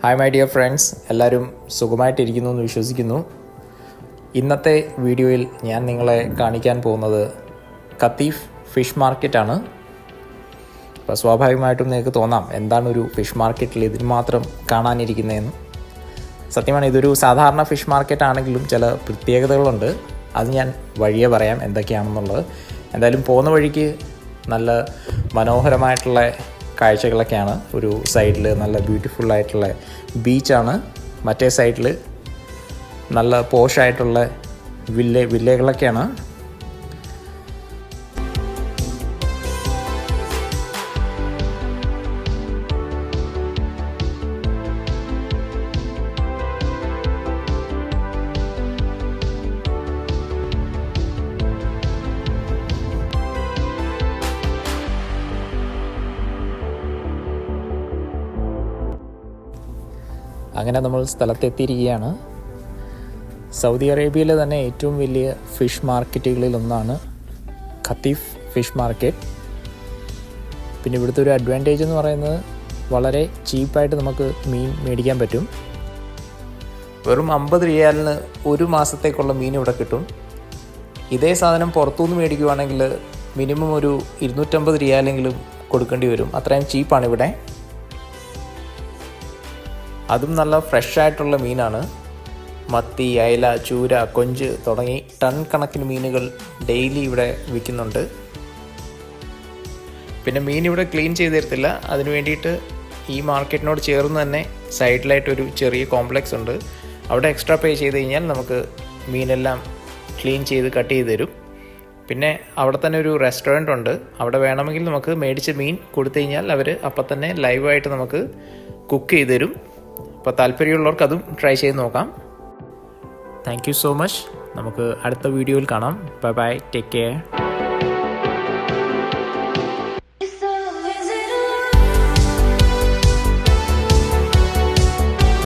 Hi my dear friends, എല്ലാവരും സുഖമായിട്ടിരിക്കുന്നു എന്ന് വിശ്വസിക്കുന്നു. ഇന്നത്തെ വീഡിയോയിൽ ഞാൻ നിങ്ങളെ കാണിക്കാൻ പോകുന്നത് ഖത്തീഫ് ഫിഷ് മാർക്കറ്റാണ്. അപ്പോൾ സ്വാഭാവികമായിട്ടും നിങ്ങൾക്ക് തോന്നാം എന്താണ് ഒരു ഫിഷ് മാർക്കറ്റിൽ ഇതിന് മാത്രം കാണാനിരിക്കുന്നതെന്ന്. സത്യമാണ്, ഇതൊരു സാധാരണ ഫിഷ് മാർക്കറ്റ് ആണെങ്കിലും ചില പ്രത്യേകതകളുണ്ട്. അത് ഞാൻ വഴിയെ പറയാം എന്തൊക്കെയാണെന്നുള്ളത്. എന്തായാലും പോകുന്ന വഴിക്ക് നല്ല മനോഹരമായിട്ടുള്ള കാഴ്ചകളൊക്കെയാണ്. ഒരു സൈഡിൽ നല്ല ബ്യൂട്ടിഫുള്ളായിട്ടുള്ള ബീച്ചാണ്, മറ്റേ സൈഡിൽ നല്ല പോഷായിട്ടുള്ള വില്ലകളൊക്കെയാണ്. അങ്ങനെ നമ്മൾ സ്ഥലത്തെത്തിയിരിക്കുകയാണ്. സൗദി അറേബ്യയിലെ തന്നെ ഏറ്റവും വലിയ ഫിഷ് മാർക്കറ്റുകളിൽ ഒന്നാണ് ഖത്തീഫ് ഫിഷ് മാർക്കറ്റ്. പിന്നെ ഇവിടുത്തെ ഒരു അഡ്വാൻറ്റേജ് എന്ന് പറയുന്നത് വളരെ ചീപ്പായിട്ട് നമുക്ക് മീൻ മേടിക്കാൻ പറ്റും. വെറും 50 റിയാലിന് ഒരു മാസത്തേക്കുള്ള മീൻ ഇവിടെ കിട്ടും. ഇതേ സാധനം പുറത്തുനിന്ന് മേടിക്കുവാണെങ്കിൽ മിനിമം ഒരു 250 റിയാലെങ്കിലും കൊടുക്കേണ്ടി വരും. അത്രയും ചീപ്പാണ് ഇവിടെ. അതും നല്ല ഫ്രഷായിട്ടുള്ള മീനാണ്. മത്തി, അയല, ചൂര, കൊഞ്ച് തുടങ്ങി ടൺ കണക്കിന് മീനുകൾ ഡെയിലി ഇവിടെ വിൽക്കുന്നുണ്ട്. പിന്നെ മീൻ ഇവിടെ ക്ലീൻ ചെയ്ത് തരത്തില്ല. അതിന് വേണ്ടിയിട്ട് ഈ മാർക്കറ്റിനോട് ചേർന്ന് തന്നെ സൈഡിലായിട്ടൊരു ചെറിയ കോംപ്ലക്സ് ഉണ്ട്. അവിടെ എക്സ്ട്രാ പേ ചെയ്ത് കഴിഞ്ഞാൽ നമുക്ക് മീനെല്ലാം ക്ലീൻ ചെയ്ത് കട്ട് ചെയ്ത് തരും. പിന്നെ അവിടെ തന്നെ ഒരു റെസ്റ്റോറൻറ്റ് ഉണ്ട്. അവിടെ വേണമെങ്കിൽ നമുക്ക് മേടിച്ച മീൻ കൊടുത്തു കഴിഞ്ഞാൽ അവർ അപ്പം തന്നെ ലൈവായിട്ട് നമുക്ക് കുക്ക് ചെയ്ത് തരും. അപ്പോൾ താല്പര്യമുള്ളവർക്ക് അതും ട്രൈ ചെയ്ത് നോക്കാം. Thank you so much. നമുക്ക് അടുത്ത വീഡിയോയിൽ കാണാം. Bye bye, take care.